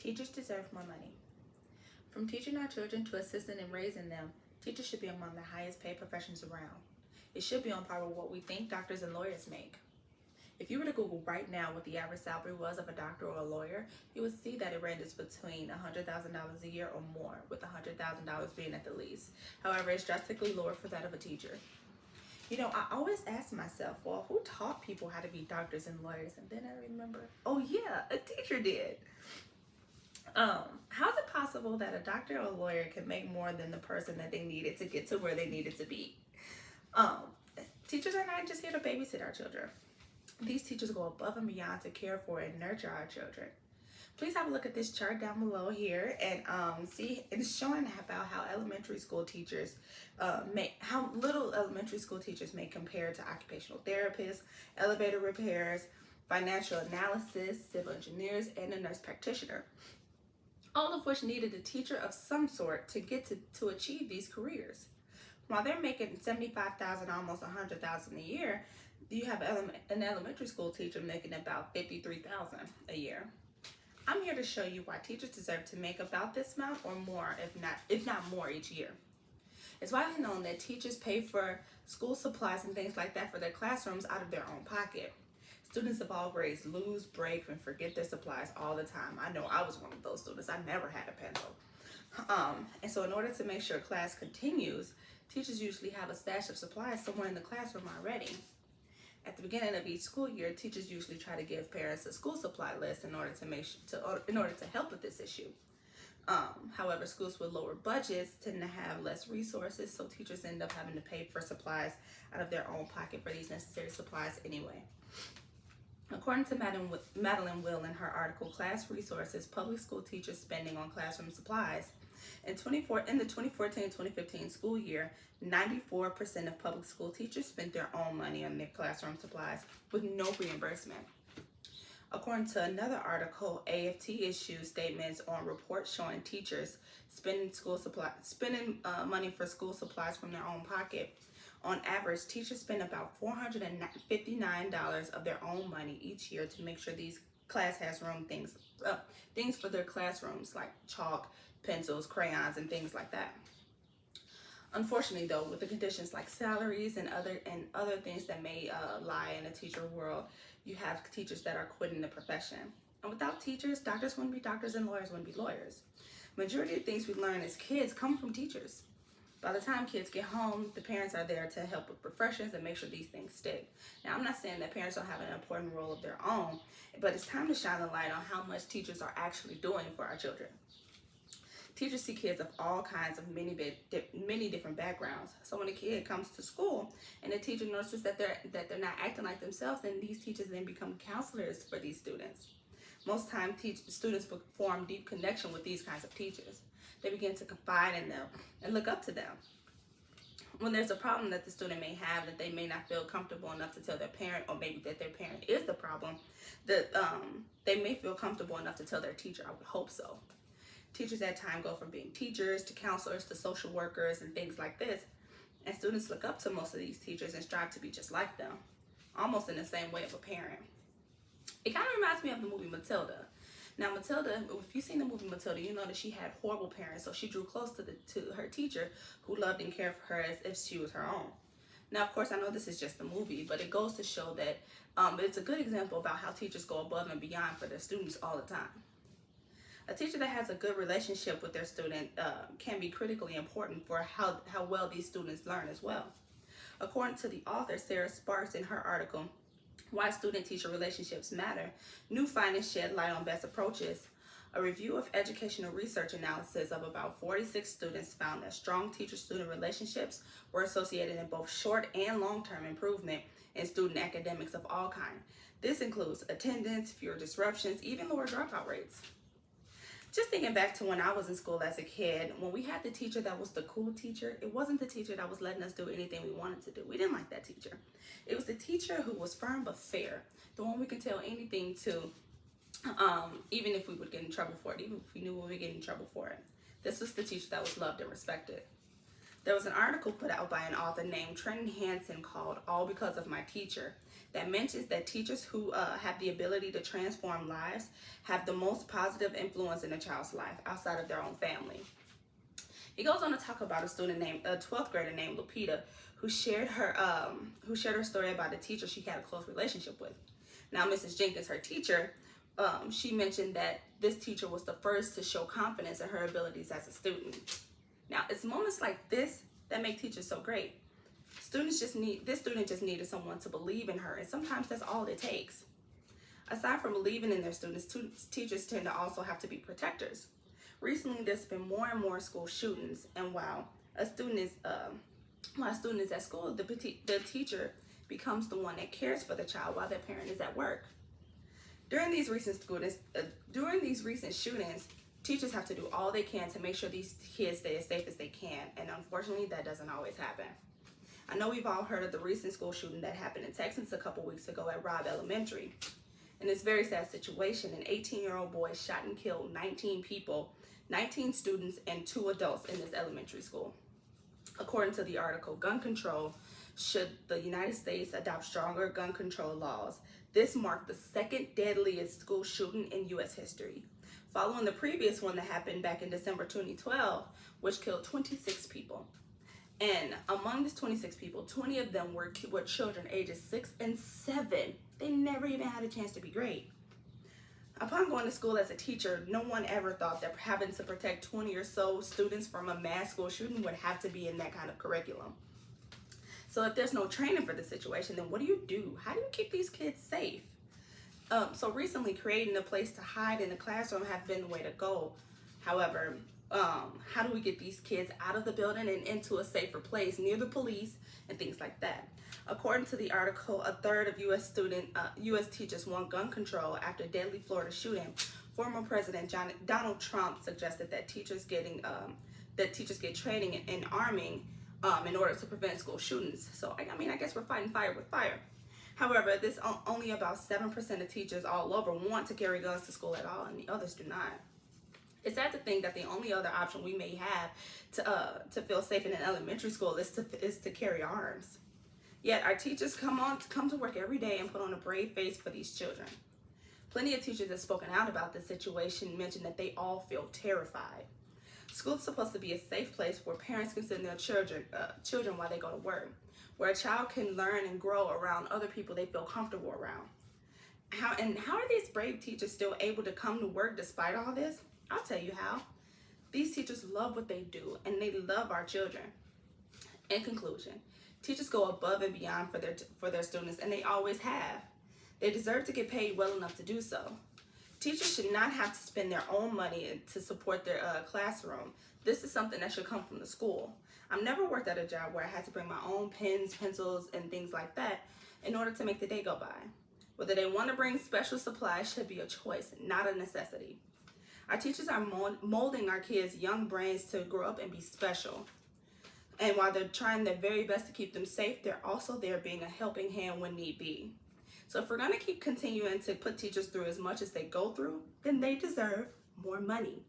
Teachers deserve more money. From teaching our children to assisting in raising them, teachers should be among the highest paid professions around. It should be on par with what we think doctors and lawyers make. If you were to Google right now what the average salary was of a doctor or a lawyer, you would see that it ranges between $100,000 a year or more, with $100,000 being at the least. However, it's drastically lower for that of a teacher. I always ask myself, well, who taught people how to be doctors and lawyers? And then I remember, oh yeah, a teacher did. How's it possible that a doctor or a lawyer can make more than the person that they needed to get to where they needed to be? Teachers are not just here to babysit our children. These teachers go above and beyond to care for and nurture our children. Please have a look at this chart down below here and see, it's showing about how elementary school teachers how little elementary school teachers may compare to occupational therapists, elevator repairs, financial analysis, civil engineers, and a nurse practitioner, all of which needed a teacher of some sort to get to achieve these careers. While they're making $75,000, almost $100,000 a year, you have an elementary school teacher making about $53,000 a year. I'm here to show you why teachers deserve to make about this amount or more, if not more, each year. It's widely known that teachers pay for school supplies and things like that for their classrooms out of their own pocket. Students of all grades lose, break, and forget their supplies all the time. I know I was one of those students. I never had a pencil. And so in order to make sure class continues, teachers usually have a stash of supplies somewhere in the classroom already. At the beginning of each school year, teachers usually try to give parents a school supply list in order to help with this issue. However, schools with lower budgets tend to have less resources, so teachers end up having to pay for supplies out of their own pocket for these necessary supplies anyway. According to Madeline Will in her article, Class Resources, Public School Teachers Spending on Classroom Supplies, in the 2014-2015 school year, 94% of public school teachers spent their own money on their classroom supplies with no reimbursement. According to another article, AFT issued statements on reports showing teachers spending money for school supplies from their own pocket. On average, teachers spend about $459 of their own money each year to make sure these class has room things for their classrooms like chalk, pencils, crayons, and things like that. Unfortunately, though, with the conditions like salaries and other things that may lie in a teacher world, you have teachers that are quitting the profession. And without teachers, doctors wouldn't be doctors and lawyers wouldn't be lawyers. Majority of things we learn as kids come from teachers. By the time kids get home, the parents are there to help with refreshers and make sure these things stick. Now, I'm not saying that parents don't have an important role of their own, but it's time to shine the light on how much teachers are actually doing for our children. Teachers see kids of all kinds of many different backgrounds. So when a kid comes to school and the teacher notices that they're not acting like themselves, then these teachers then become counselors for these students. Most times, students form deep connection with these kinds of teachers. They begin to confide in them and look up to them. When there's a problem that the student may have that they may not feel comfortable enough to tell their parent, or maybe that their parent is the problem, that they may feel comfortable enough to tell their teacher. I would hope so. Teachers at times go from being teachers to counselors to social workers and things like this. And students look up to most of these teachers and strive to be just like them, almost in the same way of a parent. It kind of reminds me of the movie Matilda. Now, Matilda, if you've seen the movie Matilda, you know that she had horrible parents, so she drew close to her teacher who loved and cared for her as if she was her own. Now, of course, I know this is just a movie, but it goes to show that it's a good example about how teachers go above and beyond for their students all the time. A teacher that has a good relationship with their student can be critically important for how well these students learn as well. According to the author, Sarah Sparks, in her article, Why Student-Teacher Relationships Matter, new findings shed light on best approaches. A review of educational research analysis of about 46 students found that strong teacher-student relationships were associated in both short and long-term improvement in student academics of all kinds. This includes attendance, fewer disruptions, even lower dropout rates. Just thinking back to when I was in school as a kid, when we had the teacher that was the cool teacher, it wasn't the teacher that was letting us do anything we wanted to do. We didn't like that teacher. It was the teacher who was firm but fair, the one we could tell anything to, even if we would get in trouble for it, even if we knew we would get in trouble for it. This was the teacher that was loved and respected. There was an article put out by an author named Trenton Hansen called All Because of My Teacher that mentions that teachers who have the ability to transform lives have the most positive influence in a child's life outside of their own family. He goes on to talk about a 12th grader named Lupita, who shared her story about a teacher she had a close relationship with. Now, Mrs. Jenkins, her teacher, she mentioned that this teacher was the first to show confidence in her abilities as a student. Now, it's moments like this that make teachers so great. This student just needed someone to believe in her, and sometimes that's all it takes. Aside from believing in their students, teachers tend to also have to be protectors. Recently, there's been more and more school shootings, and while a student is at school, the teacher becomes the one that cares for the child while their parent is at work. During these recent shootings, teachers have to do all they can to make sure these kids stay as safe as they can, and unfortunately, that doesn't always happen. I know we've all heard of the recent school shooting that happened in Texas a couple weeks ago at Robb Elementary. In this very sad situation, an 18-year-old boy shot and killed 19 people, 19 students, and 2 adults in this elementary school. According to the article, Gun Control: Should the United States Adopt Stronger Gun Control Laws? This marked the second deadliest school shooting in U.S. history, following the previous one that happened back in December 2012, which killed 26 people. And among these 26 people, 20 of them were children ages 6 and 7. They never even had a chance to be great. Upon going to school as a teacher, no one ever thought that having to protect 20 or so students from a mass school shooting would have to be in that kind of curriculum. So if there's no training for the situation, then what do you do? How do you keep these kids safe? So recently, creating a place to hide in the classroom has been the way to go. However, how do we get these kids out of the building and into a safer place near the police and things like that? According to the article, a third of U.S. teachers want gun control after deadly Florida shooting. Former President Donald Trump suggested that teachers get training in arming in order to prevent school shootings. So I guess we're fighting fire with fire. However, only about 7% of teachers all over want to carry guns to school at all, and the others do not. It's sad to think that the only other option we may have to feel safe in an elementary school is to carry arms. Yet our teachers come to work every day and put on a brave face for these children. Plenty of teachers have spoken out about this situation, mentioned that they all feel terrified. School's supposed to be a safe place where parents can send their children while they go to work, where a child can learn and grow around other people they feel comfortable around. How are these brave teachers still able to come to work despite all this? I'll tell you how. These teachers love what they do, and they love our children. In conclusion, teachers go above and beyond for their students, and they always have. They deserve to get paid well enough to do so. Teachers should not have to spend their own money to support their classroom. This is something that should come from the school. I've never worked at a job where I had to bring my own pens, pencils, and things like that in order to make the day go by. Whether they want to bring special supplies should be a choice, not a necessity. Our teachers are molding our kids' young brains to grow up and be special. And while they're trying their very best to keep them safe, they're also there being a helping hand when need be. So if we're going to keep continuing to put teachers through as much as they go through, then they deserve more money.